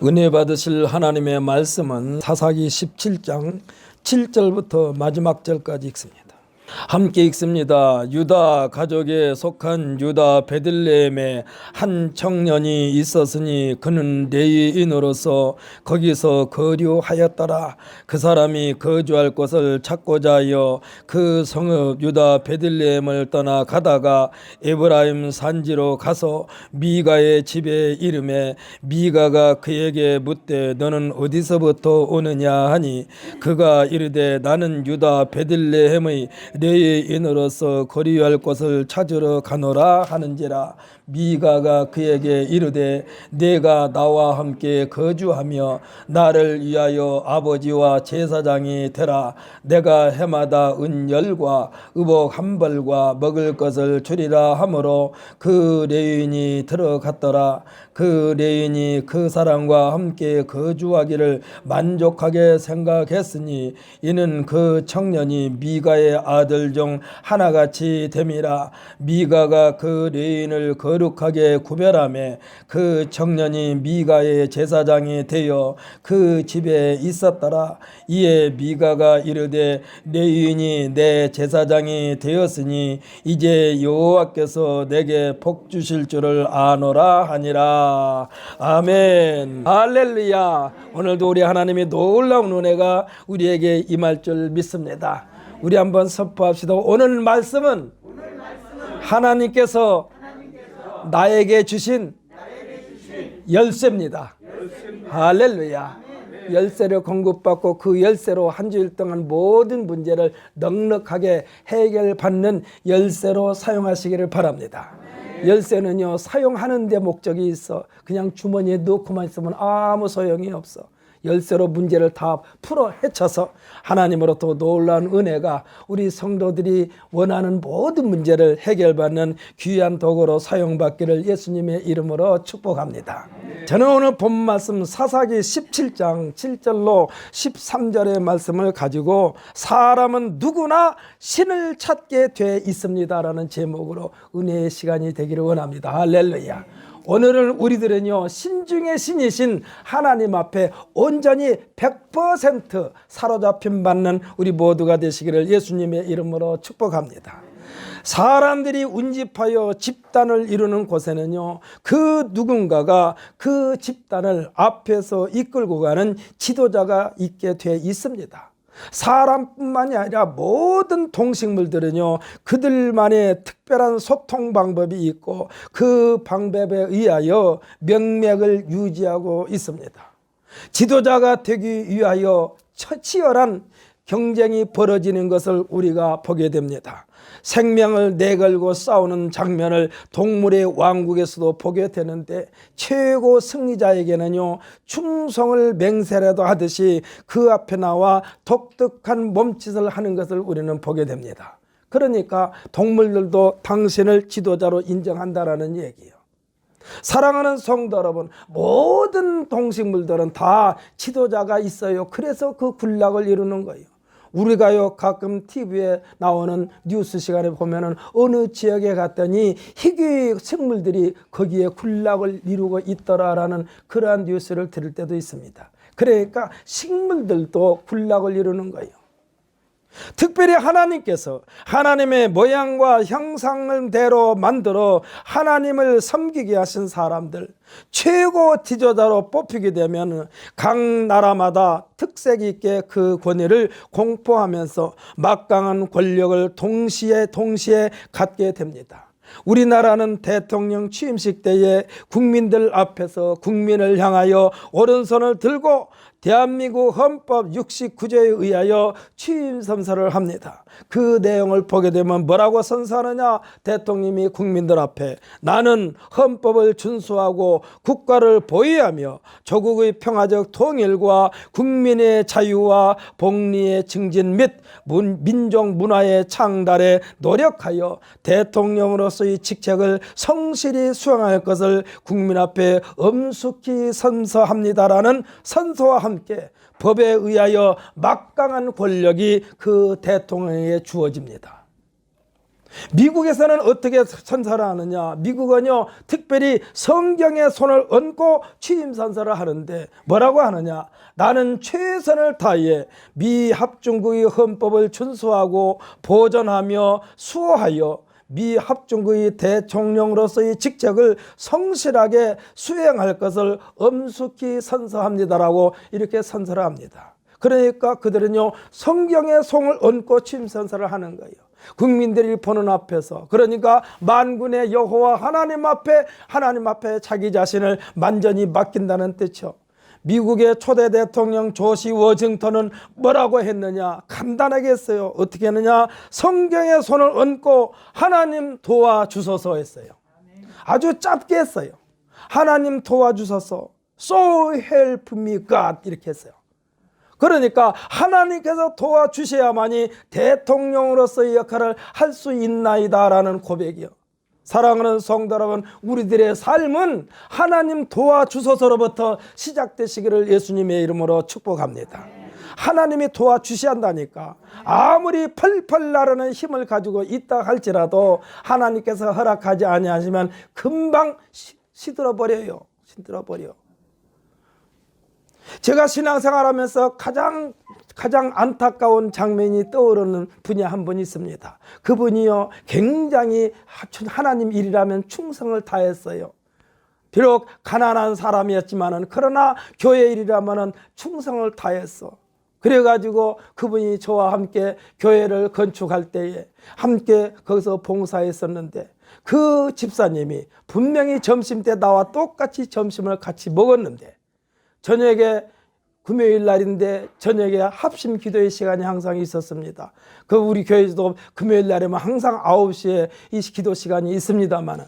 은혜 받으실 하나님의 말씀은 사사기 17장 7절부터 마지막 절까지 읽습니다. 함께 읽습니다. 유다 가족에 속한 유다 베들레헴에 한 청년이 있었으니 그는 레위인으로서 거기서 거류하였더라. 그 사람이 거주할 곳을 찾고자 하여 그 성읍 유다 베들레헴을 떠나 가다가 에브라임 산지로 가서 미가의 집에 이르매 미가가 그에게 묻되 너는 어디서부터 오느냐 하니 그가 이르되 나는 유다 베들레헴의 레위인으로서 거류할 곳을 찾으러 가노라 하는지라. 미가가 그에게 이르되 내가 나와 함께 거주하며 나를 위하여 아버지와 제사장이 되라. 내가 해마다 은열과 의복 한 벌과 먹을 것을 주리라 하므로 그 레위인이 들어갔더라. 그 레위인이 그 사람과 함께 거주하기를 만족하게 생각했으니 이는 그 청년이 미가의 아들 중 하나같이 됨이라. 미가가 그 레위인을 거룩하게 구별하며 그 청년이 미가의 제사장이 되어 그 집에 있었더라. 이에 미가가 이르되 레위인이 내 제사장이 되었으니 이제 여호와께서 내게 복 주실 줄을 아노라 하니라. 아멘. 할렐루야. 오늘도 우리 하나님의 놀라운 은혜가 우리에게 임할 줄 믿습니다. 우리 한번 선포합시다. 오늘 말씀은 하나님께서 나에게 주신 열쇠입니다. 할렐루야. 열쇠를 공급받고 그 열쇠로 한 주일 동안 모든 문제를 넉넉하게 해결받는 열쇠로 사용하시기를 바랍니다. 열쇠는요, 사용하는 데 목적이 있어. 그냥 주머니에 넣고만 있으면 아무 소용이 없어. 열쇠로 문제를 다 풀어 헤쳐서 하나님으로부터 놀라운 은혜가 우리 성도들이 원하는 모든 문제를 해결받는 귀한 도구로 사용받기를 예수님의 이름으로 축복합니다. 저는 오늘 본 말씀 사사기 17장 7절로 13절의 말씀을 가지고 사람은 누구나 신을 찾게 돼 있습니다라는 제목으로 은혜의 시간이 되기를 원합니다. 할렐루야. 오늘은 우리들은요, 신중의 신이신 하나님 앞에 온전히 100% 사로잡힘 받는 우리 모두가 되시기를 예수님의 이름으로 축복합니다. 사람들이 운집하여 집단을 이루는 곳에는요, 그 누군가가 그 집단을 앞에서 이끌고 가는 지도자가 있게 돼 있습니다. 사람뿐만이 아니라 모든 동식물들은요, 그들만의 특별한 소통 방법이 있고 그 방법에 의하여 명맥을 유지하고 있습니다. 지도자가 되기 위하여 치열한 경쟁이 벌어지는 것을 우리가 보게 됩니다. 생명을 내걸고 싸우는 장면을 동물의 왕국에서도 보게 되는데 최고 승리자에게는요, 충성을 맹세라도 하듯이 그 앞에 나와 독특한 몸짓을 하는 것을 우리는 보게 됩니다. 그러니까 동물들도 당신을 지도자로 인정한다라는 얘기예요. 사랑하는 성도 여러분, 모든 동식물들은 다 지도자가 있어요. 그래서 그 군락을 이루는 거예요. 우리가요, 가끔 TV에 나오는 뉴스 시간에 보면은 어느 지역에 갔더니 희귀 생물들이 거기에 군락을 이루고 있더라라는 그러한 뉴스를 들을 때도 있습니다. 그러니까 식물들도 군락을 이루는 거예요. 특별히 하나님께서 하나님의 모양과 형상대로 만들어 하나님을 섬기게 하신 사람들, 최고 지도자로 뽑히게 되면 각 나라마다 특색 있게 그 권위를 공포하면서 막강한 권력을 동시에 갖게 됩니다. 우리나라는 대통령 취임식 때에 국민들 앞에서 국민을 향하여 오른손을 들고 대한민국 헌법 69조에 의하여 취임 선서를 합니다. 그 내용을 보게 되면 뭐라고 선서하느냐? 대통령이 국민들 앞에 나는 헌법을 준수하고 국가를 보위하며 조국의 평화적 통일과 국민의 자유와 복리의 증진 및 민족 문화의 창달에 노력하여 대통령으로서의 직책을 성실히 수행할 것을 국민 앞에 엄숙히 선서합니다라는 선서와 함께 법에 의하여 막강한 권력이 그 대통령에게 주어집니다. 미국에서는 어떻게 선서를 하느냐? 미국은요, 특별히 성경에 손을 얹고 취임 선서를 하는데 뭐라고 하느냐? 나는 최선을 다해 미 합중국의 헌법을 준수하고 보존하며 수호하여 미 합중국의 대통령으로서의 직책을 성실하게 수행할 것을 엄숙히 선서합니다라고 이렇게 선서를 합니다. 그러니까 그들은요, 성경에 손을 얹고 취임 선서를 하는 거예요. 국민들이 보는 앞에서, 그러니까 만군의 여호와 하나님 앞에 자기 자신을 완전히 맡긴다는 뜻이죠. 미국의 초대 대통령 조시 워싱턴은 뭐라고 했느냐? 간단하게 했어요. 어떻게 했느냐? 성경에 손을 얹고 하나님 도와주소서 했어요. 아주 짧게 했어요. 하나님 도와주소서. So help me God 이렇게 했어요. 그러니까 하나님께서 도와주셔야만이 대통령으로서의 역할을 할 수 있나이다라는 고백이요. 사랑하는 성도 여러분, 우리들의 삶은 하나님 도와주소서로부터 시작되시기를 예수님의 이름으로 축복합니다. 하나님이 도와주셔야 한다니까. 아무리 펄펄 나르는 힘을 가지고 있다 할지라도 하나님께서 허락하지 아니하시면 금방 시들어버려요. 시들어버려. 제가 신앙생활하면서 가장 안타까운 장면이 떠오르는 분이 한 분 있습니다. 그분이요, 굉장히 하나님 일이라면 충성을 다했어요. 비록 가난한 사람이었지만은, 그러나 교회 일이라면은 충성을 다했어. 그래가지고 그분이 저와 함께 교회를 건축할 때에 함께 거기서 봉사했었는데, 그 집사님이 분명히 점심 때 나와 똑같이 점심을 같이 먹었는데, 저녁에 금요일 날인데 저녁에 합심 기도의 시간이 항상 있었습니다. 그 우리 교회에서도 금요일 날이면 항상 9시에 이 기도 시간이 있습니다만,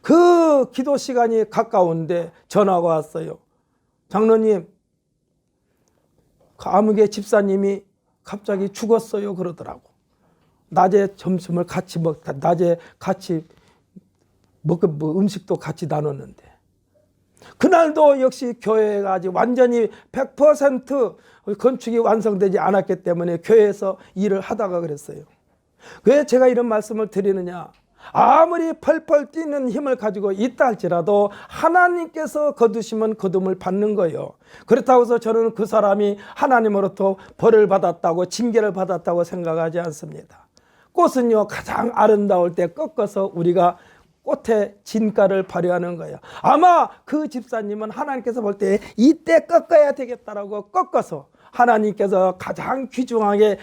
그 기도 시간이 가까운데 전화가 왔어요. 장로님, 그 아무개 집사님이 갑자기 죽었어요 그러더라고. 낮에 점심을 같이 낮에 같이 음식도 같이 나눴는데, 그날도 역시 교회가 아직 완전히 100% 건축이 완성되지 않았기 때문에 교회에서 일을 하다가 그랬어요. 왜 제가 이런 말씀을 드리느냐? 아무리 펄펄 뛰는 힘을 가지고 있다 할지라도 하나님께서 거두시면 거둠을 받는 거예요. 그렇다고 해서 저는 그 사람이 하나님으로부터 벌을 받았다고, 징계를 받았다고 생각하지 않습니다. 꽃은요, 가장 아름다울 때 꺾어서 우리가 꽃의 진가를 발휘하는 거예요. 아마 그 집사님은 하나님께서 볼 때 이때 꺾어야 되겠다라고 꺾어서 하나님께서 가장 귀중하게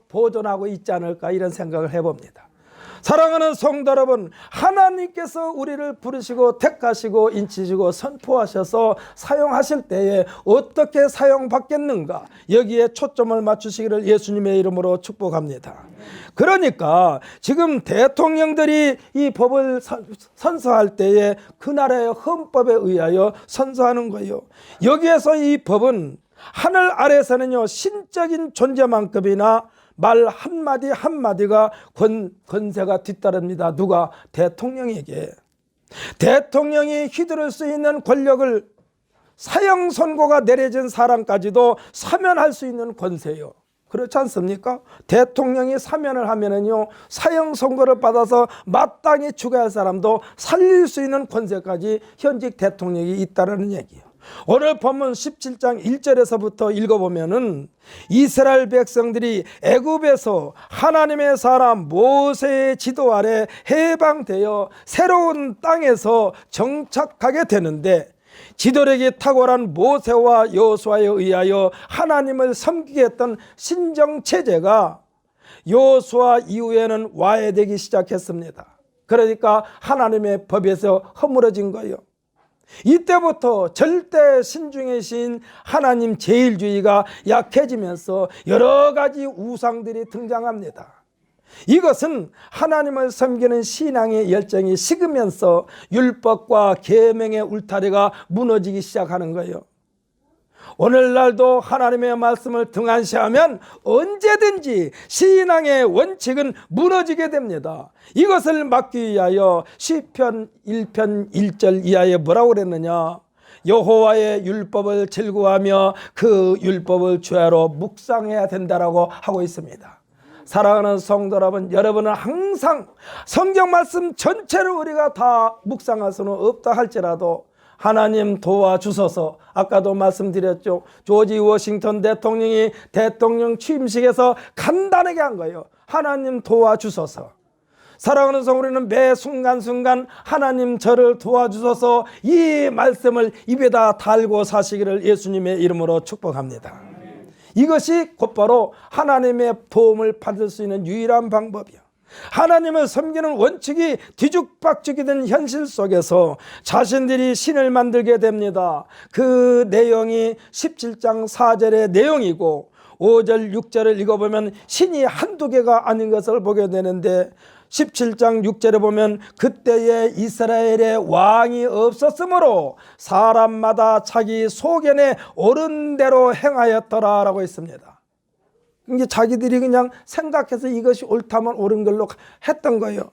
보존하고 있지 않을까, 이런 생각을 해봅니다. 사랑하는 성도 여러분, 하나님께서 우리를 부르시고 택하시고 인치시고 선포하셔서 사용하실 때에 어떻게 사용받겠는가, 여기에 초점을 맞추시기를 예수님의 이름으로 축복합니다. 그러니까 지금 대통령들이 이 법을 선서할 때에 그 나라의 헌법에 의하여 선서하는 거예요. 여기에서 이 법은 하늘 아래서는요, 신적인 존재만큼이나 말 한마디 한마디가 권세가 뒤따릅니다. 누가? 대통령에게. 대통령이 휘두를 수 있는 권력을 사형 선고가 내려진 사람까지도 사면할 수 있는 권세요. 그렇지 않습니까? 대통령이 사면을 하면은요, 사형 선고를 받아서 마땅히 죽어야 할 사람도 살릴 수 있는 권세까지 현직 대통령이 있다는 얘기예요. 오늘 본문 17장 1절에서부터 읽어보면은 이스라엘 백성들이 애굽에서 하나님의 사람 모세의 지도 아래 해방되어 새로운 땅에서 정착하게 되는데, 지도력이 탁월한 모세와 여호수아에 의하여 하나님을 섬기게 했던 신정체제가 여호수아 이후에는 와해되기 시작했습니다. 그러니까 하나님의 법에서 허물어진 거예요. 이때부터 절대 신중의 신 하나님 제일주의가 약해지면서 여러 가지 우상들이 등장합니다. 이것은 하나님을 섬기는 신앙의 열정이 식으면서 율법과 계명의 울타리가 무너지기 시작하는 거예요. 오늘날도 하나님의 말씀을 등한시하면 언제든지 신앙의 원칙은 무너지게 됩니다. 이것을 막기 위하여 시편 1편 1절 이하에 뭐라고 그랬느냐? 여호와의 율법을 즐거워하며 그 율법을 주야로 묵상해야 된다라고 하고 있습니다. 사랑하는 성도 여러분, 여러분은 항상 성경 말씀 전체를 우리가 다 묵상할 수는 없다 할지라도 하나님 도와주소서. 아까도 말씀드렸죠. 조지 워싱턴 대통령이 대통령 취임식에서 간단하게 한 거예요. 하나님 도와주소서. 사랑하는 성도, 우리는 매 순간순간 하나님 저를 도와주소서 이 말씀을 입에다 달고 사시기를 예수님의 이름으로 축복합니다. 이것이 곧바로 하나님의 도움을 받을 수 있는 유일한 방법이요. 하나님을 섬기는 원칙이 뒤죽박죽이 된 현실 속에서 자신들이 신을 만들게 됩니다. 그 내용이 17장 4절의 내용이고 5절 6절을 읽어보면 신이 한두 개가 아닌 것을 보게 되는데 17장 6절에 보면 그때에 이스라엘에 왕이 없었으므로 사람마다 자기 소견에 옳은 대로 행하였더라 라고 있습니다. 이게 자기들이 그냥 생각해서 이것이 옳다면 옳은 걸로 했던 거예요.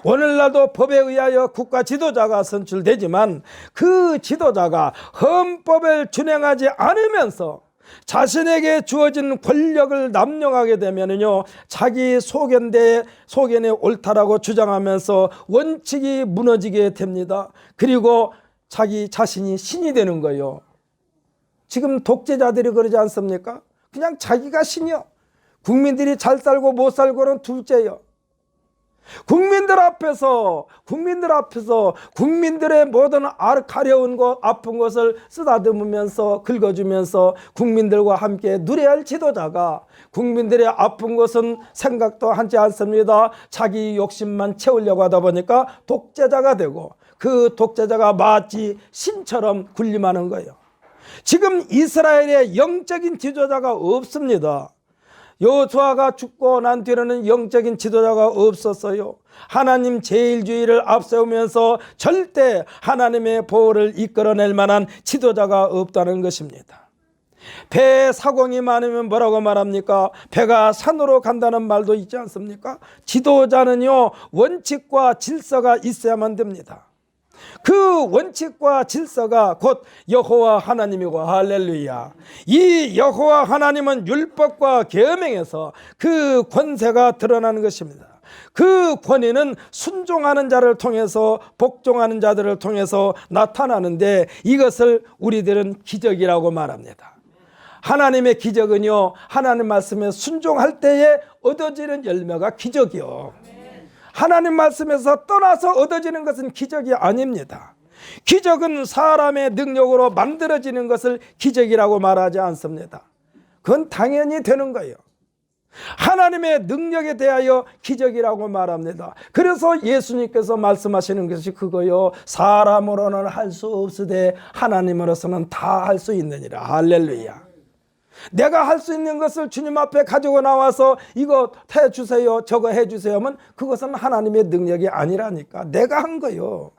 오늘날도 법에 의하여 국가 지도자가 선출되지만 그 지도자가 헌법을 준행하지 않으면서 자신에게 주어진 권력을 남용하게 되면요, 자기 소견에 옳다라고 주장하면서 원칙이 무너지게 됩니다. 그리고 자기 자신이 신이 되는 거예요. 지금 독재자들이 그러지 않습니까? 그냥 자기가 신이요. 국민들이 잘 살고 못 살고는 둘째요. 국민들 앞에서 국민들의 모든 가려운 것, 아픈 것을 쓰다듬으면서 긁어주면서 국민들과 함께 누려야 할 지도자가 국민들의 아픈 것은 생각도 하지 않습니다. 자기 욕심만 채우려고 하다 보니까 독재자가 되고 그 독재자가 마치 신처럼 군림하는 거예요. 지금 이스라엘에 영적인 지도자가 없습니다. 여호수아가 죽고 난 뒤로는 영적인 지도자가 없었어요. 하나님 제일주의를 앞세우면서 절대 하나님의 보호를 이끌어낼 만한 지도자가 없다는 것입니다. 배에 사공이 많으면 뭐라고 말합니까? 배가 산으로 간다는 말도 있지 않습니까? 지도자는요, 원칙과 질서가 있어야만 됩니다. 그 원칙과 질서가 곧 여호와 하나님이고, 할렐루야. 이 여호와 하나님은 율법과 계명에서 그 권세가 드러나는 것입니다. 그 권위는 순종하는 자를 통해서, 복종하는 자들을 통해서 나타나는데 이것을 우리들은 기적이라고 말합니다. 하나님의 기적은요, 하나님 말씀에 순종할 때에 얻어지는 열매가 기적이요. 하나님 말씀에서 떠나서 얻어지는 것은 기적이 아닙니다. 기적은 사람의 능력으로 만들어지는 것을 기적이라고 말하지 않습니다. 그건 당연히 되는 거예요. 하나님의 능력에 대하여 기적이라고 말합니다. 그래서 예수님께서 말씀하시는 것이 그거요. 사람으로는 할 수 없으되 하나님으로서는 다 할 수 있느니라. 할렐루야. 내가 할 수 있는 것을 주님 앞에 가지고 나와서 이거 해주세요, 저거 해주세요 하면 그것은 하나님의 능력이 아니라니까. 내가 한 거요.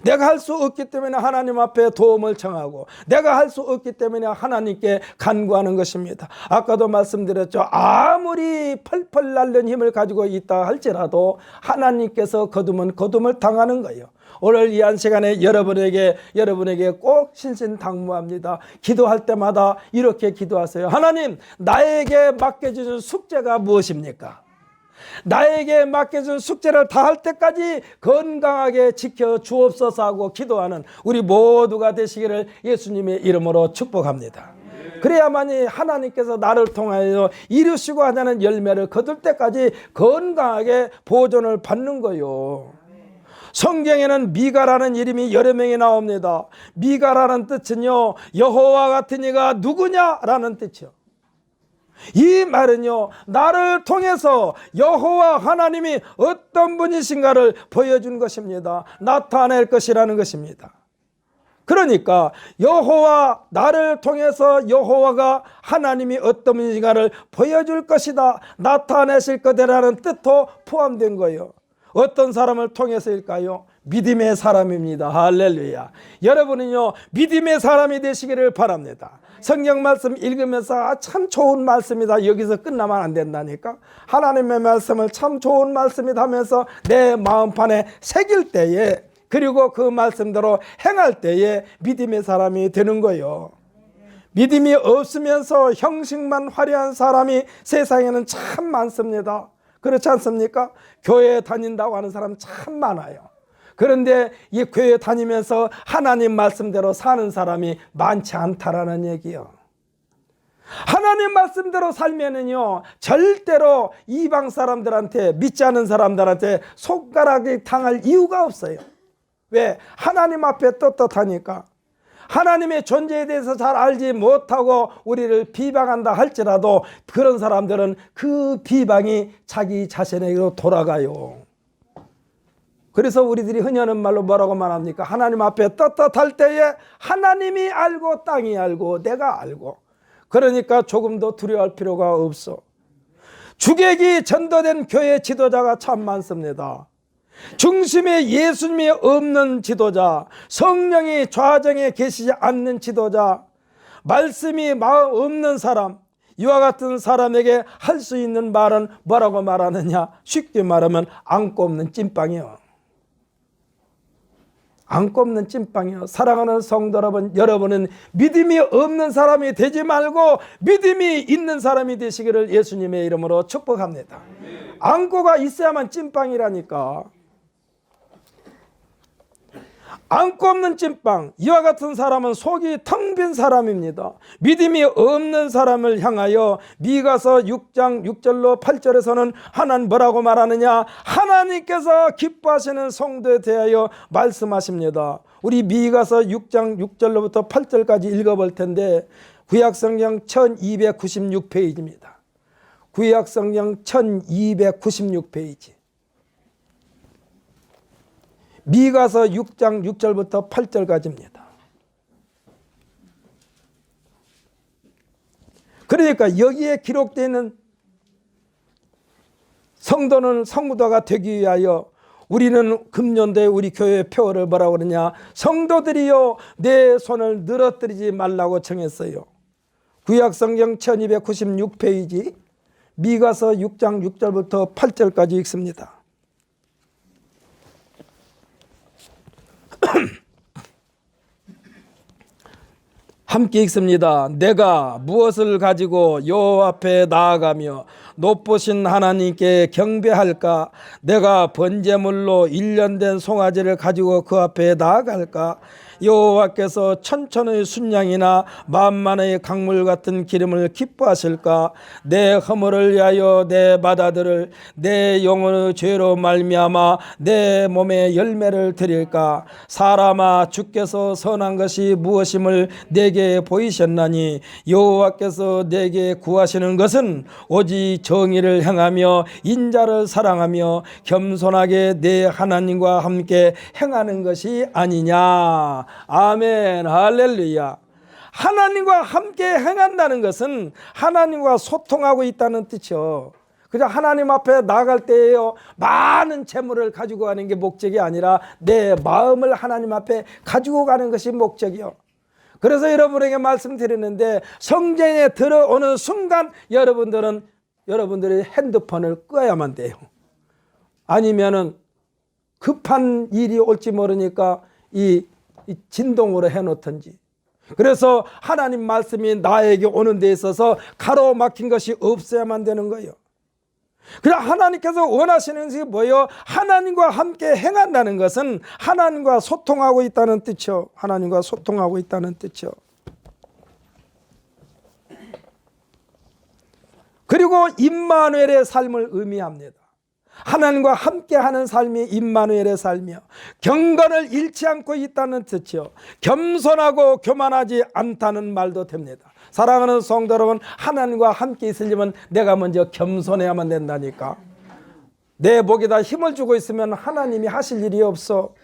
내가 할 수 없기 때문에 하나님 앞에 도움을 청하고, 내가 할 수 없기 때문에 하나님께 간구하는 것입니다. 아까도 말씀드렸죠. 아무리 펄펄 날는 힘을 가지고 있다 할지라도 하나님께서 거두면 거둠을 당하는 거예요. 오늘 이 한 시간에 여러분에게 꼭 신신당부합니다. 기도할 때마다 이렇게 기도하세요. 하나님, 나에게 맡겨주신 숙제가 무엇입니까? 나에게 맡겨준 숙제를 다할 때까지 건강하게 지켜 주옵소서 하고 기도하는 우리 모두가 되시기를 예수님의 이름으로 축복합니다. 그래야만이 하나님께서 나를 통하여 이루시고 하자는 열매를 거둘 때까지 건강하게 보존을 받는 거요. 성경에는 미가라는 이름이 여러 명이 나옵니다. 미가라는 뜻은요, 여호와 같은 이가 누구냐라는 뜻이요. 이 말은요, 나를 통해서 여호와 하나님이 어떤 분이신가를 보여준 것입니다. 나타낼 것이라는 것입니다. 그러니까 나를 통해서 여호와가 하나님이 어떤 분이신가를 보여줄 것이다, 나타내실 것이라는 뜻도 포함된 거예요. 어떤 사람을 통해서일까요? 믿음의 사람입니다. 할렐루야. 여러분은요, 믿음의 사람이 되시기를 바랍니다. 성경 말씀 읽으면서 참 좋은 말씀이다, 여기서 끝나면 안 된다니까. 하나님의 말씀을 참 좋은 말씀이다 하면서 내 마음판에 새길 때에, 그리고 그 말씀대로 행할 때에 믿음의 사람이 되는 거예요. 믿음이 없으면서 형식만 화려한 사람이 세상에는 참 많습니다. 그렇지 않습니까? 교회 다닌다고 하는 사람 참 많아요. 그런데 이 교회 다니면서 하나님 말씀대로 사는 사람이 많지 않다라는 얘기요. 하나님 말씀대로 살면은요, 절대로 이방 사람들한테, 믿지 않은 사람들한테 손가락이 당할 이유가 없어요. 왜? 하나님 앞에 떳떳하니까. 하나님의 존재에 대해서 잘 알지 못하고 우리를 비방한다 할지라도 그런 사람들은 그 비방이 자기 자신에게로 돌아가요. 그래서 우리들이 흔히 하는 말로 뭐라고 말합니까? 하나님 앞에 떳떳할 때에 하나님이 알고 땅이 알고 내가 알고, 그러니까 조금도 두려워할 필요가 없어. 주객이 전도된 교회 지도자가 참 많습니다. 중심에 예수님이 없는 지도자, 성령이 좌정에 계시지 않는 지도자, 말씀이 없는 사람, 이와 같은 사람에게 할 수 있는 말은 뭐라고 말하느냐? 쉽게 말하면 안 꼽는 찐빵이요. 안 꼽는 찐빵이요. 사랑하는 성도 여러분, 여러분은 믿음이 없는 사람이 되지 말고 믿음이 있는 사람이 되시기를 예수님의 이름으로 축복합니다. 안고가 있어야만 찐빵이라니까. 안고 없는 찐빵, 이와 같은 사람은 속이 텅 빈 사람입니다. 믿음이 없는 사람을 향하여 미가서 6장 6절로 8절에서는 하나님 뭐라고 말하느냐? 하나님께서 기뻐하시는 성도에 대하여 말씀하십니다. 우리 미가서 6장 6절로부터 8절까지 읽어볼 텐데, 구약성경 1296페이지입니다. 구약성경 1296페이지. 미가서 6장 6절부터 8절까지입니다. 그러니까 여기에 기록되어 있는 성도는 성도가 되기 위하여 우리는 금년도에 우리 교회 표어를 뭐라고 그러냐? 성도들이여 내 손을 늘어뜨리지 말라고 정했어요. 구약성경 1296페이지 미가서 6장 6절부터 8절까지 읽습니다. 함께 읽습니다. 내가 무엇을 가지고 여호와 앞에 나아가며 높으신 하나님께 경배할까? 내가 번제물로 1년 된 송아지를 가지고 그 앞에 나아갈까? 여호와께서 천천의 순양이나 만만의 강물 같은 기름을 기뻐하실까? 내 허물을 위하여 내 마다들을 내 영혼의 죄로 말미암아 내 몸에 열매를 드릴까? 사람아, 주께서 선한 것이 무엇임을 내게 보이셨나니 여호와께서 내게 구하시는 것은 오직 정의를 행하며 인자를 사랑하며 겸손하게 내 하나님과 함께 행하는 것이 아니냐. 아멘, 할렐루야. 하나님과 함께 행한다는 것은 하나님과 소통하고 있다는 뜻이요. 그냥 하나님 앞에 나갈 때에요, 많은 재물을 가지고 가는 게 목적이 아니라 내 마음을 하나님 앞에 가지고 가는 것이 목적이요. 그래서 여러분에게 말씀드리는데, 성전에 들어오는 순간 여러분들이 핸드폰을 끄어야만 돼요. 아니면은 급한 일이 올지 모르니까 이 진동으로 해놓든지. 그래서 하나님 말씀이 나에게 오는 데 있어서 가로막힌 것이 없어야만 되는 거예요. 그냥 하나님께서 원하시는 것이 뭐예요? 하나님과 함께 행한다는 것은 하나님과 소통하고 있다는 뜻이요. 하나님과 소통하고 있다는 뜻이요. 그리고 임마누엘의 삶을 의미합니다. 하나님과 함께하는 삶이 임마누엘의 삶이요. 경건을 잃지 않고 있다는 뜻이요. 겸손하고 교만하지 않다는 말도 됩니다. 사랑하는 성도 여러분, 하나님과 함께 있으려면 내가 먼저 겸손해야만 된다니까. 내 목에다 힘을 주고 있으면 하나님이 하실 일이 없어.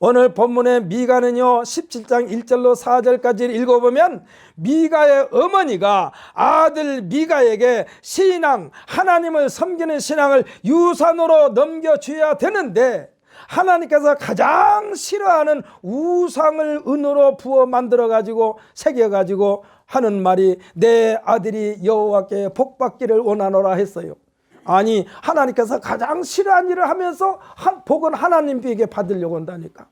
오늘 본문의 미가는요, 17장 1절로 4절까지 읽어보면 미가의 어머니가 아들 미가에게 신앙, 하나님을 섬기는 신앙을 유산으로 넘겨줘야 되는데, 하나님께서 가장 싫어하는 우상을 은으로 부어 만들어가지고 새겨가지고 하는 말이 내 아들이 여호와께 복받기를 원하노라 했어요. 아니, 하나님께서 가장 싫어하는 일을 하면서 복은 하나님에게 받으려고 한다니까.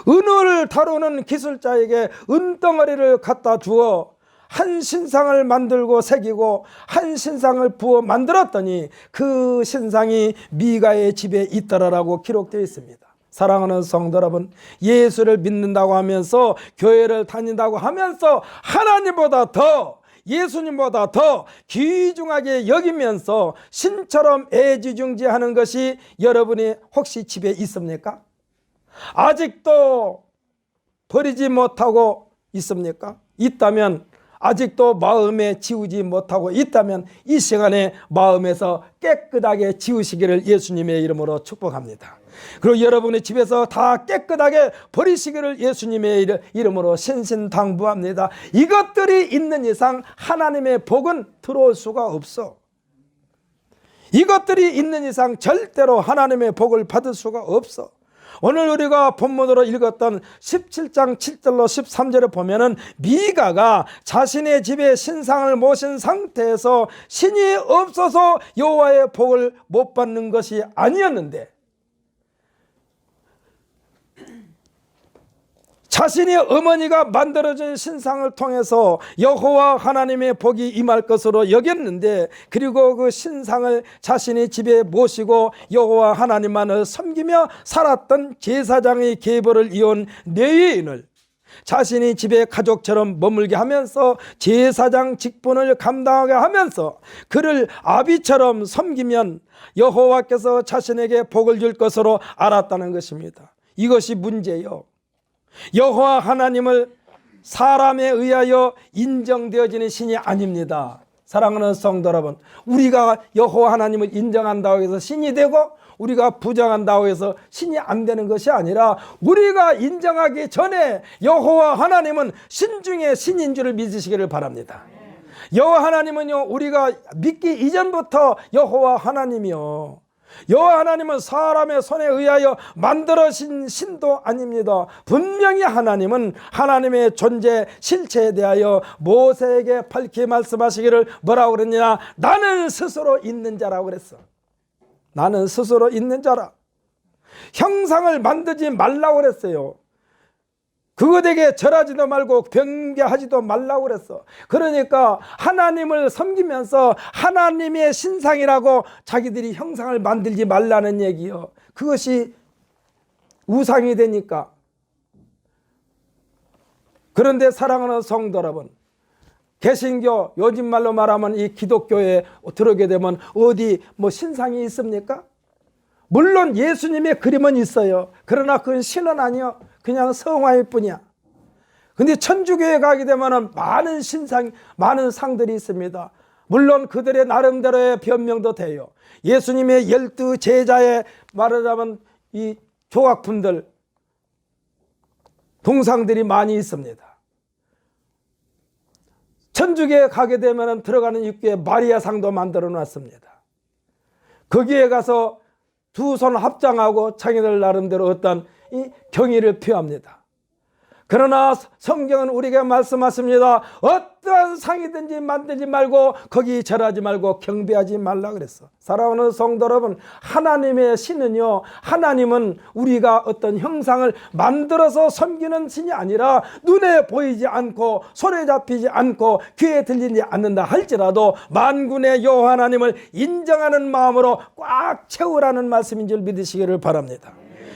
은을 다루는 기술자에게 은덩어리를 갖다 주어 한 신상을 만들고 새기고 한 신상을 부어 만들었더니 그 신상이 미가의 집에 있더라라고 기록되어 있습니다. 사랑하는 성도 여러분, 예수를 믿는다고 하면서 교회를 다닌다고 하면서 하나님보다 더, 예수님보다 더 귀중하게 여기면서 신처럼 애지중지하는 것이 여러분이 혹시 집에 있습니까? 아직도 버리지 못하고 있습니까? 있다면, 아직도 마음에 지우지 못하고 있다면 이 시간에 마음에서 깨끗하게 지우시기를 예수님의 이름으로 축복합니다. 그리고 여러분의 집에서 다 깨끗하게 버리시기를 예수님의 이름으로 신신당부합니다. 이것들이 있는 이상 하나님의 복은 들어올 수가 없어. 이것들이 있는 이상 절대로 하나님의 복을 받을 수가 없어. 오늘 우리가 본문으로 읽었던 17장 7절로 13절에 보면은 미가가 자신의 집에 신상을 모신 상태에서 신이 없어서 여호와의 복을 못 받는 것이 아니었는데, 자신의 어머니가 만들어준 신상을 통해서 여호와 하나님의 복이 임할 것으로 여겼는데, 그리고 그 신상을 자신의 집에 모시고 여호와 하나님만을 섬기며 살았던 제사장의 계보를 이은 레위인을 자신이 집에 가족처럼 머물게 하면서 제사장 직분을 감당하게 하면서 그를 아비처럼 섬기면 여호와께서 자신에게 복을 줄 것으로 알았다는 것입니다. 이것이 문제예요. 여호와 하나님을 사람에 의하여 인정되어지는 신이 아닙니다. 사랑하는 성도 여러분, 우리가 여호와 하나님을 인정한다고 해서 신이 되고 우리가 부정한다고 해서 신이 안 되는 것이 아니라, 우리가 인정하기 전에 여호와 하나님은 신 중에 신인 줄을 믿으시기를 바랍니다. 여호와 하나님은요, 우리가 믿기 이전부터 여호와 하나님이요, 여호와 하나님은 사람의 손에 의하여 만들어진 신도 아닙니다. 분명히 하나님은 하나님의 존재 실체에 대하여 모세에게 밝히 말씀하시기를 뭐라고 그랬냐? 나는 스스로 있는 자라고 그랬어. 나는 스스로 있는 자라. 형상을 만들지 말라고 그랬어요. 그것에게 절하지도 말고 경배하지도 말라고 그랬어. 그러니까 하나님을 섬기면서 하나님의 신상이라고 자기들이 형상을 만들지 말라는 얘기요. 그것이 우상이 되니까. 그런데 사랑하는 성도 여러분, 개신교, 요즘 말로 말하면 이 기독교에 들어오게 되면 어디 뭐 신상이 있습니까? 물론 예수님의 그림은 있어요. 그러나 그건 신은 아니요, 그냥 성화일 뿐이야. 근데 천주교에 가게 되면 많은 신상, 많은 상들이 있습니다. 물론 그들의 나름대로의 변명도 돼요. 예수님의 12 제자의 말하자면 이 조각품들, 동상들이 많이 있습니다. 천주교에 가게 되면 들어가는 입구에 마리아 상도 만들어 놨습니다. 거기에 가서 두 손 합장하고 자기들 나름대로 어떤 이 경의를 표합니다. 그러나 성경은 우리에게 말씀하십니다. 어떠한 상이든지 만들지 말고 거기 절하지 말고 경배하지 말라 그랬어. 사랑하는 성도 여러분, 하나님의 신은요, 하나님은 우리가 어떤 형상을 만들어서 섬기는 신이 아니라 눈에 보이지 않고 손에 잡히지 않고 귀에 들리지 않는다 할지라도 만군의 여호와 하나님을 인정하는 마음으로 꽉 채우라는 말씀인 줄 믿으시기를 바랍니다.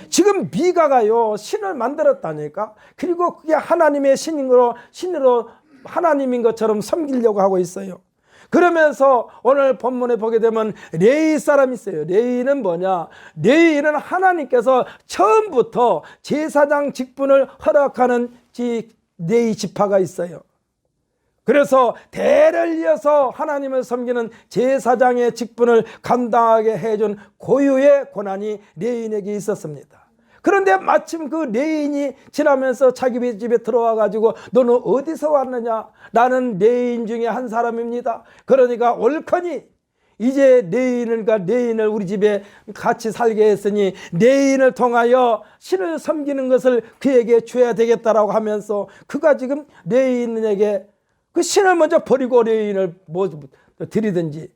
지금 미가가요, 신을 만들었다니까. 그리고 그게 하나님의 신으로 하나님인 것처럼 섬기려고 하고 있어요. 그러면서 오늘 본문에 보게 되면 레위 사람이 있어요. 레위는 뭐냐? 레위는 하나님께서 처음부터 제사장 직분을 허락하는 레위 지파가 있어요. 그래서 대를 이어서 하나님을 섬기는 제사장의 직분을 감당하게 해준 고유의 권한이 레위인에게 있었습니다. 그런데 마침 그 레위인이 지나면서 자기 집에 들어와 가지고 너는 어디서 왔느냐? 나는 레위인 중에 한 사람입니다. 그러니까 옳거니 이제 레위인을 우리 집에 같이 살게 했으니 레위인을 통하여 신을 섬기는 것을 그에게 줘야 되겠다라고 하면서 그가 지금 레위인에게 그 신을 먼저 버리고 레위인을 뭐 드리든지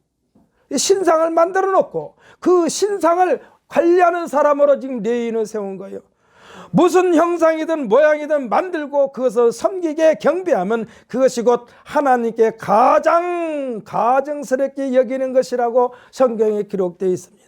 신상을 만들어 놓고 그 신상을 관리하는 사람으로 지금 레위인을 세운 거예요. 무슨 형상이든 모양이든 만들고 그것을 섬기게 경배하면 그것이 곧 하나님께 가장 가증스럽게 여기는 것이라고 성경에 기록되어 있습니다.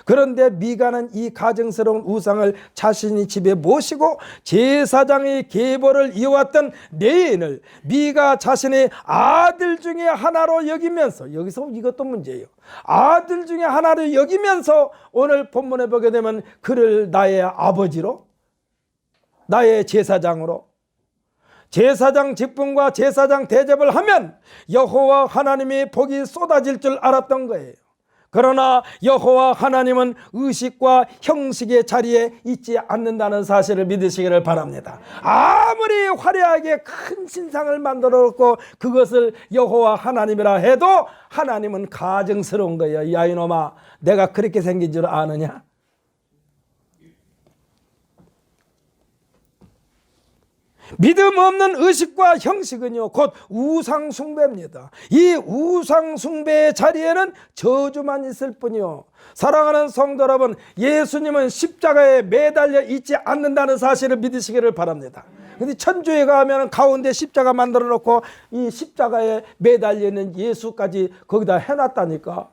그런데 미가는 이 가증스러운 우상을 자신이 집에 모시고 제사장의 계보를 이어왔던 레인을 미가 자신의 아들 중에 하나로 여기면서, 여기서 이것도 문제예요. 아들 중에 하나로 여기면서 오늘 본문에 보게 되면 그를 나의 아버지로, 나의 제사장으로, 제사장 직분과 제사장 대접을 하면 여호와 하나님의 복이 쏟아질 줄 알았던 거예요. 그러나 여호와 하나님은 의식과 형식의 자리에 있지 않는다는 사실을 믿으시기를 바랍니다. 아무리 화려하게 큰 신상을 만들어 놓고 그것을 여호와 하나님이라 해도 하나님은 가증스러운 거예요. 야 이놈아, 내가 그렇게 생긴 줄 아느냐? 믿음 없는 의식과 형식은요 곧 우상 숭배입니다. 이 우상 숭배의 자리에는 저주만 있을 뿐이요. 사랑하는 성도 여러분, 예수님은 십자가에 매달려 있지 않는다는 사실을 믿으시기를 바랍니다. 근데 천주에 가면 가운데 십자가 만들어 놓고 이 십자가에 매달려 있는 예수까지 거기다 해놨다니까.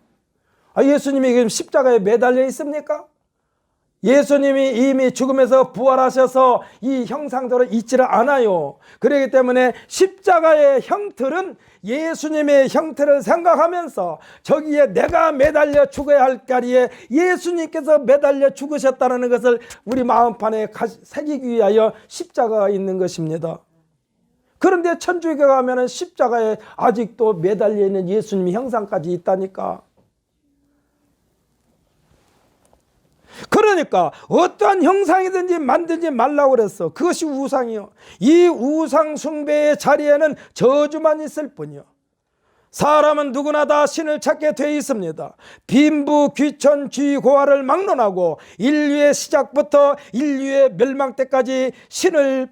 예수님이 지금 십자가에 매달려 있습니까? 예수님이 이미 죽음에서 부활하셔서 이 형상대로 있지를 않아요. 그렇기 때문에 십자가의 형틀은 예수님의 형태를 생각하면서 저기에 내가 매달려 죽어야 할 자리에 예수님께서 매달려 죽으셨다는 것을 우리 마음판에 새기기 위하여 십자가가 있는 것입니다. 그런데 천주교에 가면 십자가에 아직도 매달려 있는 예수님의 형상까지 있다니까. 그러니까 어떠한 형상이든지 만들지 말라고 그랬어. 그것이 우상이요. 이 우상 숭배의 자리에는 저주만 있을 뿐이요. 사람은 누구나 다 신을 찾게 되어 있습니다. 빈부, 귀천, 쥐, 고아를 막론하고 인류의 시작부터 인류의 멸망 때까지 신을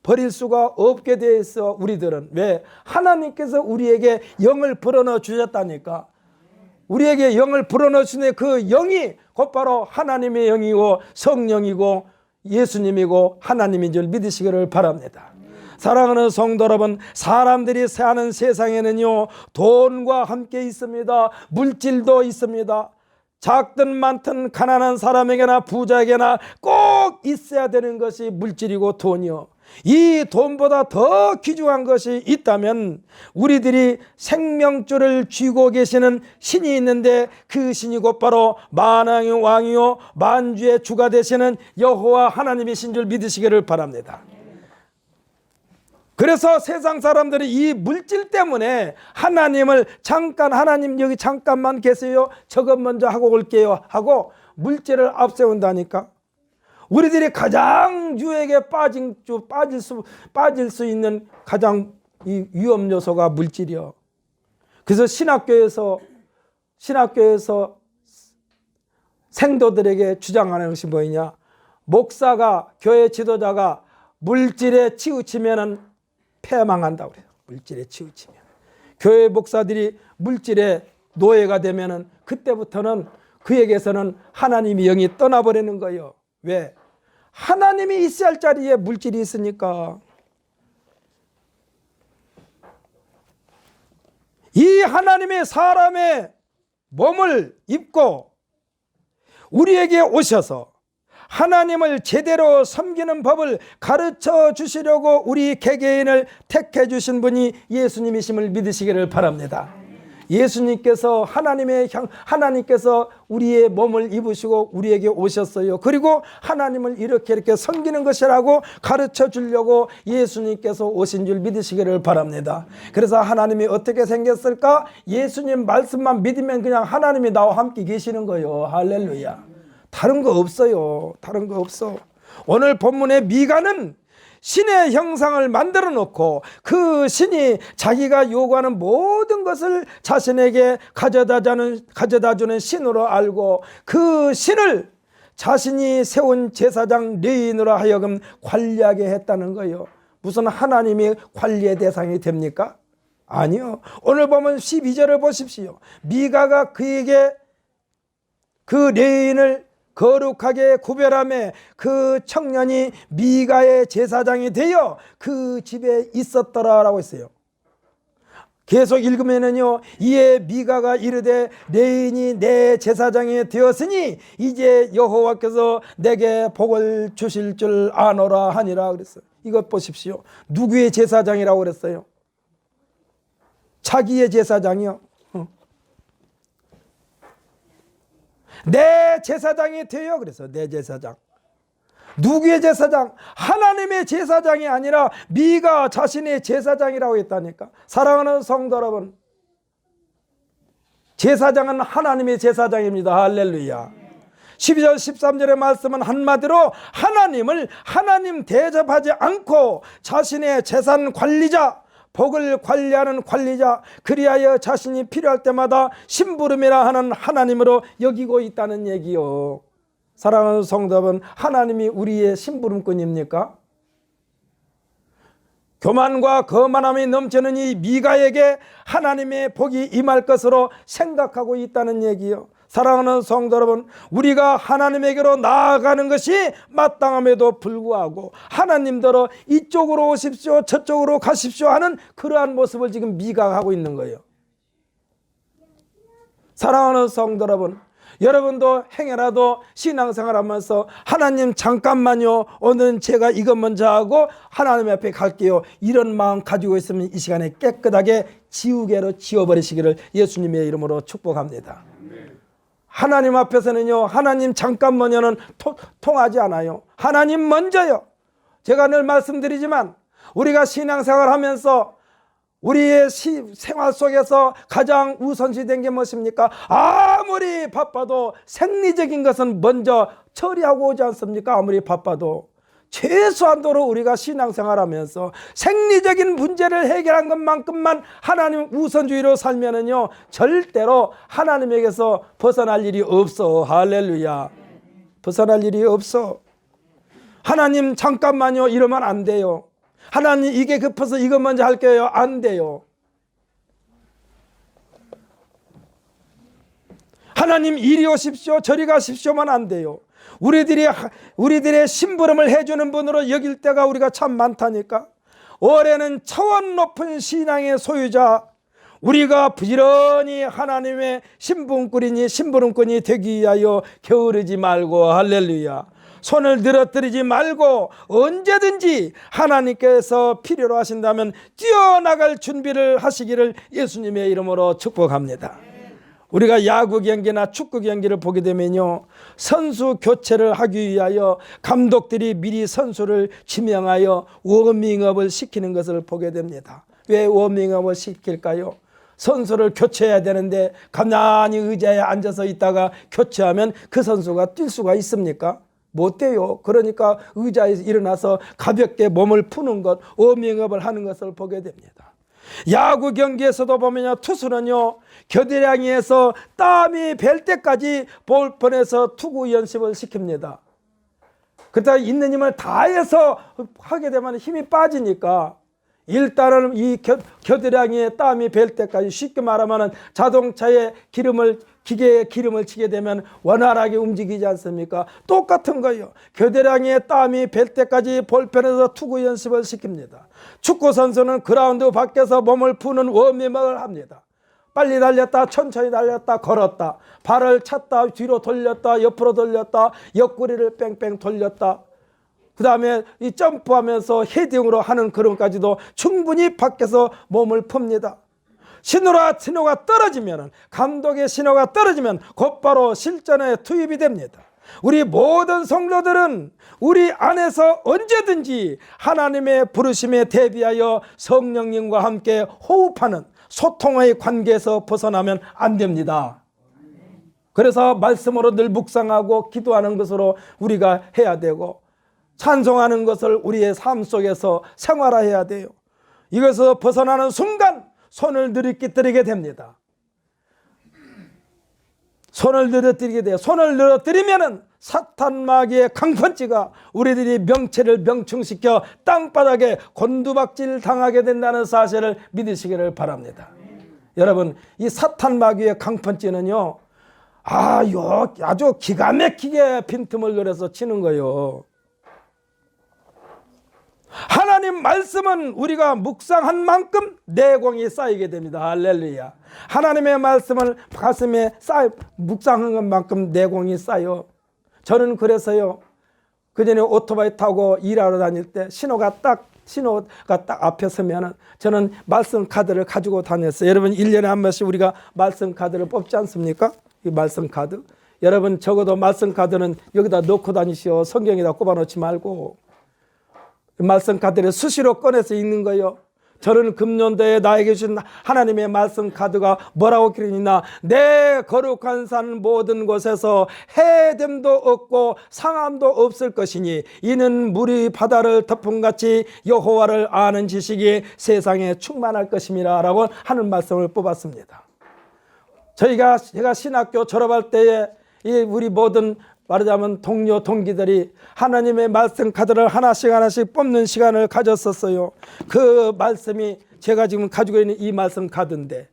버릴 수가 없게 되어 있어. 우리들은 왜? 하나님께서 우리에게 영을 불어넣어 주셨다니까. 우리에게 영을 불어넣어 주는 그 영이 곧바로 하나님의 영이고 성령이고 예수님이고 하나님인 줄 믿으시기를 바랍니다. 사랑하는 성도 여러분, 사람들이 사는 세상에는요 돈과 함께 있습니다. 물질도 있습니다. 작든 많든 가난한 사람에게나 부자에게나 꼭 있어야 되는 것이 물질이고 돈이요. 이 돈보다 더 귀중한 것이 있다면 우리들이 생명줄을 쥐고 계시는 신이 있는데 그 신이 곧바로 만왕의 왕이요 만주의 주가 되시는 여호와 하나님이신 줄 믿으시기를 바랍니다. 그래서 세상 사람들이 이 물질 때문에 하나님을 잠깐, 하나님 여기 잠깐만 계세요, 저것 먼저 하고 올게요 하고 물질을 앞세운다니까. 우리들이 가장 유혹에 빠질 수 있는 가장 이 위험 요소가 물질이요. 그래서 신학교에서 생도들에게 주장하는 것이 뭐냐? 목사가, 교회 지도자가 물질에 치우치면은 패망한다고 그래요. 물질에 치우치면. 교회 목사들이 물질에 노예가 되면은 그때부터는 그에게서는 하나님의 영이 떠나버리는 거예요. 왜? 하나님이 있어야 할 자리에 물질이 있으니까. 이 하나님의 사람의 몸을 입고 우리에게 오셔서 하나님을 제대로 섬기는 법을 가르쳐 주시려고 우리 개개인을 택해 주신 분이 예수님이심을 믿으시기를 바랍니다. 예수님께서 하나님께서 우리의 몸을 입으시고 우리에게 오셨어요. 그리고 하나님을 이렇게 섬기는 것이라고 가르쳐 주려고 예수님께서 오신 줄 믿으시기를 바랍니다. 그래서 하나님이 어떻게 생겼을까? 예수님 말씀만 믿으면 그냥 하나님이 나와 함께 계시는 거예요. 할렐루야. 다른 거 없어요. 다른 거 없어. 오늘 본문의 미가는 신의 형상을 만들어 놓고 그 신이 자기가 요구하는 모든 것을 자신에게 가져다 주는 신으로 알고 그 신을 자신이 세운 제사장 레인으로 하여금 관리하게 했다는 거예요. 무슨 하나님이 관리의 대상이 됩니까? 아니요. 오늘 보면 12절을 보십시오. 미가가 그에게 그 레인을 거룩하게 구별함에 그 청년이 미가의 제사장이 되어 그 집에 있었더라라고 했어요. 계속 읽으면은요, 이에 미가가 이르되 레인이 내 제사장이 되었으니 이제 여호와께서 내게 복을 주실 줄 아노라 하니라 그랬어요. 이것 보십시오. 누구의 제사장이라고 그랬어요? 자기의 제사장이요. 내 제사장이 되어 그랬어요. 내 제사장. 누구의 제사장? 하나님의 제사장이 아니라 미가 자신의 제사장이라고 했다니까. 사랑하는 성도 여러분, 제사장은 하나님의 제사장입니다. 할렐루야. 12절 13절의 말씀은 한마디로 하나님을 하나님 대접하지 않고 자신의 재산 관리자, 복을 관리하는 관리자, 그리하여 자신이 필요할 때마다 심부름이라 하는 하나님으로 여기고 있다는 얘기요. 사랑하는 성도 여러분, 하나님이 우리의 심부름꾼입니까? 교만과 거만함이 넘치는 이 미가에게 하나님의 복이 임할 것으로 생각하고 있다는 얘기요. 사랑하는 성도 여러분, 우리가 하나님에게로 나아가는 것이 마땅함에도 불구하고 하나님더러 이쪽으로 오십시오, 저쪽으로 가십시오 하는 그러한 모습을 지금 미가가 하고 있는 거예요. 사랑하는 성도 여러분, 여러분도 행여라도 신앙생활하면서 하나님 잠깐만요, 오늘은 제가 이것 먼저 하고 하나님 앞에 갈게요, 이런 마음 가지고 있으면 이 시간에 깨끗하게 지우개로 지워버리시기를 예수님의 이름으로 축복합니다. 하나님 앞에서는요, 하나님 잠깐만요는 통하지 않아요. 하나님 먼저요. 제가 늘 말씀드리지만 우리가 신앙생활 하면서 우리의 생활 속에서 가장 우선시된 게 무엇입니까? 아무리 바빠도 생리적인 것은 먼저 처리하고 오지 않습니까? 아무리 바빠도 최소한도로 우리가 신앙생활 하면서 생리적인 문제를 해결한 것만큼만 하나님 우선주의로 살면은요, 절대로 하나님에게서 벗어날 일이 없어. 할렐루야. 벗어날 일이 없어. 하나님 잠깐만요 이러면 안 돼요. 하나님 이게 급해서 이것 먼저 할게요, 안 돼요. 하나님 이리 오십시오, 저리 가십시오만 안 돼요. 우리들의 심부름을 해주는 분으로 여길 때가 우리가 참 많다니까. 올해는 차원 높은 신앙의 소유자, 우리가 부지런히 하나님의 심부름꾼이 되기 위하여 게으르지 말고, 할렐루야, 손을 늘어뜨리지 말고 언제든지 하나님께서 필요로 하신다면 뛰어나갈 준비를 하시기를 예수님의 이름으로 축복합니다. 우리가 야구 경기나 축구 경기를 보게 되면요, 선수 교체를 하기 위하여 감독들이 미리 선수를 지명하여 워밍업을 시키는 것을 보게 됩니다. 왜 워밍업을 시킬까요? 선수를 교체해야 되는데 가만히 의자에 앉아서 있다가 교체하면 그 선수가 뛸 수가 있습니까? 못 돼요. 그러니까 의자에서 일어나서 가볍게 몸을 푸는 것, 워밍업을 하는 것을 보게 됩니다. 야구 경기에서도 보면요, 투수는요, 겨드랑이에서 땀이 벨 때까지 볼펜에서 투구 연습을 시킵니다. 그러다 있는 힘을 다해서 하게 되면 힘이 빠지니까 일단은 이 겨드랑이에 땀이 벨 때까지, 쉽게 말하면 자동차에 기계에 기름을 치게 되면 원활하게 움직이지 않습니까? 똑같은 거예요. 겨드랑이에 땀이 벨 때까지 볼펜에서 투구 연습을 시킵니다. 축구 선수는 그라운드 밖에서 몸을 푸는 워밍업을 합니다. 빨리 달렸다, 천천히 달렸다, 걸었다, 발을 찼다, 뒤로 돌렸다, 옆으로 돌렸다, 옆구리를 뺑뺑 돌렸다, 그 다음에 이 점프하면서 헤딩으로 하는 그런까지도 충분히 밖에서 몸을 풉니다. 신호가 떨어지면, 감독의 신호가 떨어지면 곧바로 실전에 투입이 됩니다. 우리 모든 성도들은 우리 안에서 언제든지 하나님의 부르심에 대비하여 성령님과 함께 호흡하는 소통의 관계에서 벗어나면 안 됩니다. 그래서 말씀으로 늘 묵상하고 기도하는 것으로 우리가 해야 되고, 찬송하는 것을 우리의 삶 속에서 생활화해야 돼요. 이것에서 벗어나는 순간 손을 늘어뜨리게 됩니다. 손을 늘어뜨리게 돼요. 손을 늘어뜨리면은 사탄 마귀의 강펀치가 우리들이 명체를 명충시켜 땅바닥에 곤두박질 당하게 된다는 사실을 믿으시기를 바랍니다. 여러분, 이 사탄 마귀의 강펀치는요, 아주 기가 막히게 빈틈을 노려서 치는 거예요. 하나님 말씀은 우리가 묵상한 만큼 내공이 쌓이게 됩니다. 할렐루야. 하나님의 말씀을 가슴에 묵상한 것만큼 내공이 쌓여. 저는 그래서요, 그전에 오토바이 타고 일하러 다닐 때 신호가 딱 앞에 서면은 저는 말씀 카드를 가지고 다녔어요. 여러분 1년에 한 번씩 우리가 말씀 카드를 뽑지 않습니까? 이 말씀 카드. 여러분 적어도 말씀 카드는 여기다 넣고 다니시오. 성경에다 꼽아 놓지 말고. 말씀 카드를 수시로 꺼내서 읽는 거예요. 저는 금년도에 나에게 주신 하나님의 말씀 카드가 뭐라고 그러느냐. 내 거룩한 산 모든 곳에서 해됨도 없고 상함도 없을 것이니 이는 물이 바다를 덮음같이 여호와를 아는 지식이 세상에 충만할 것임이라 라고 하는 말씀을 뽑았습니다. 제가 신학교 졸업할 때에 우리 모든 말하자면 동료 동기들이 하나님의 말씀 카드를 하나씩 뽑는 시간을 가졌었어요. 그 말씀이 제가 지금 가지고 있는 이 말씀 카드인데,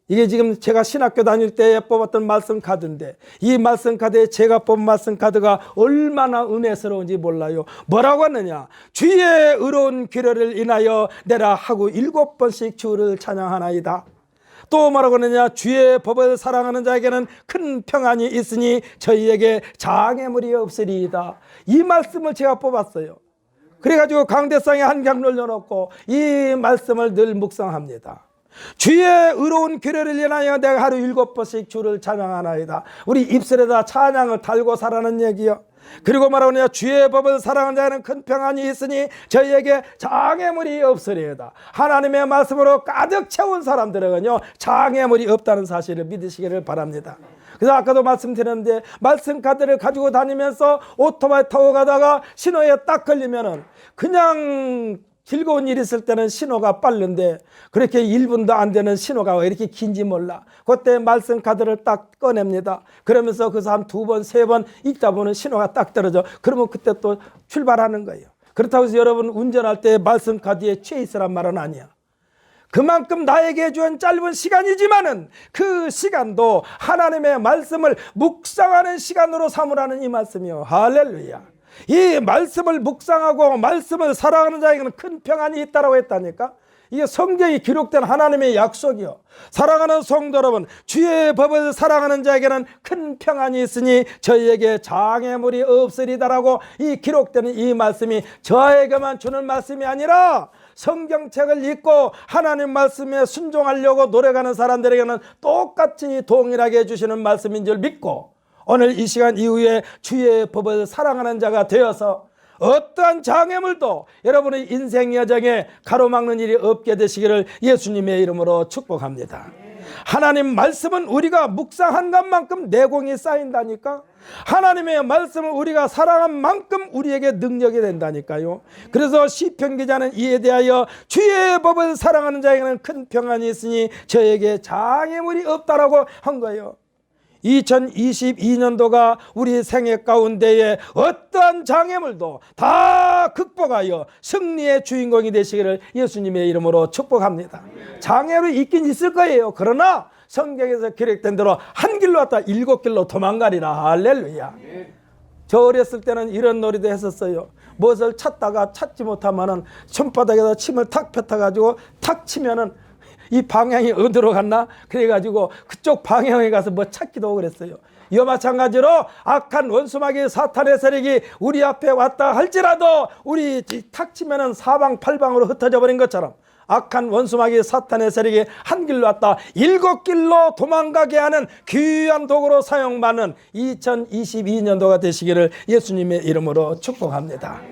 이게 지금 제가 신학교 다닐 때 뽑았던 말씀 카드인데, 이 말씀 카드에 제가 뽑은 말씀 카드가 얼마나 은혜스러운지 몰라요. 뭐라고 하느냐. 주의 의로운 규례를 인하여 내라 하고 7번씩 주를 찬양하나이다. 또 뭐라고 하느냐. 주의 법을 사랑하는 자에게는 큰 평안이 있으니 저희에게 장애물이 없으리이다. 이 말씀을 제가 뽑았어요. 그래가지고 강대상에 한 경 올려놓고 이 말씀을 늘 묵상합니다. 주의 의로운 규례를 인하여 내가 하루 7번씩 주를 찬양하나이다. 우리 입술에다 찬양을 달고 살라는 얘기요. 그리고 말하느냐. 주의 법을 사랑하는 자는 큰 평안이 있으니 저희에게 장애물이 없으리이다. 하나님의 말씀으로 가득 채운 사람들에게는요 장애물이 없다는 사실을 믿으시기를 바랍니다. 그래서 아까도 말씀드렸는데 말씀 카드를 가지고 다니면서 오토바이 타고 가다가 신호에 딱 걸리면은 그냥 즐거운 일 있을 때는 신호가 빠른데 그렇게 1분도 안 되는 신호가 왜 이렇게 긴지 몰라. 그때 말씀 카드를 딱 꺼냅니다. 그러면서 그래서 한 2번, 3번 읽다 보면 신호가 딱 떨어져. 그러면 그때 또 출발하는 거예요. 그렇다고 해서 여러분 운전할 때 말씀 카드에 취해 있으란 말은 아니야. 그만큼 나에게 준 짧은 시간이지만은 그 시간도 하나님의 말씀을 묵상하는 시간으로 삼으라는 이 말씀이요. 할렐루야. 이 말씀을 묵상하고 말씀을 사랑하는 자에게는 큰 평안이 있다고 했다니까. 이게 성경에 기록된 하나님의 약속이요. 사랑하는 성도 여러분, 주의 법을 사랑하는 자에게는 큰 평안이 있으니 저희에게 장애물이 없으리다라고 이 기록되는 이 말씀이 저에게만 주는 말씀이 아니라 성경책을 읽고 하나님 말씀에 순종하려고 노력하는 사람들에게는 똑같이 동일하게 해주시는 말씀인 줄 믿고 오늘 이 시간 이후에 주의 법을 사랑하는 자가 되어서 어떠한 장애물도 여러분의 인생 여정에 가로막는 일이 없게 되시기를 예수님의 이름으로 축복합니다. 하나님 말씀은 우리가 묵상한 것만큼 내공이 쌓인다니까. 하나님의 말씀을 우리가 사랑한 만큼 우리에게 능력이 된다니까요. 그래서 시편 기자는 이에 대하여 주의 법을 사랑하는 자에게는 큰 평안이 있으니 저에게 장애물이 없다라고 한 거예요. 2022년도가 우리 생애 가운데에 어떠한 장애물도 다 극복하여 승리의 주인공이 되시기를 예수님의 이름으로 축복합니다. 장애물이 있긴 있을 거예요. 그러나 성경에서 기록된 대로 한 길로 왔다 7길로 도망가리라. 할렐루야. 저 어렸을 때는 이런 놀이도 했었어요. 무엇을 찾다가 찾지 못하면은 손바닥에다 침을 탁 뱉어가지고 탁 치면은 이 방향이 어디로 갔나? 그래가지고 그쪽 방향에 가서 뭐 찾기도 하고 그랬어요. 이와 마찬가지로 악한 원수마귀 사탄의 세력이 우리 앞에 왔다 할지라도 우리 탁 치면은 사방팔방으로 흩어져 버린 것처럼 악한 원수마귀 사탄의 세력이 한 길로 왔다 7길로 도망가게 하는 귀한 도구로 사용받는 2022년도가 되시기를 예수님의 이름으로 축복합니다.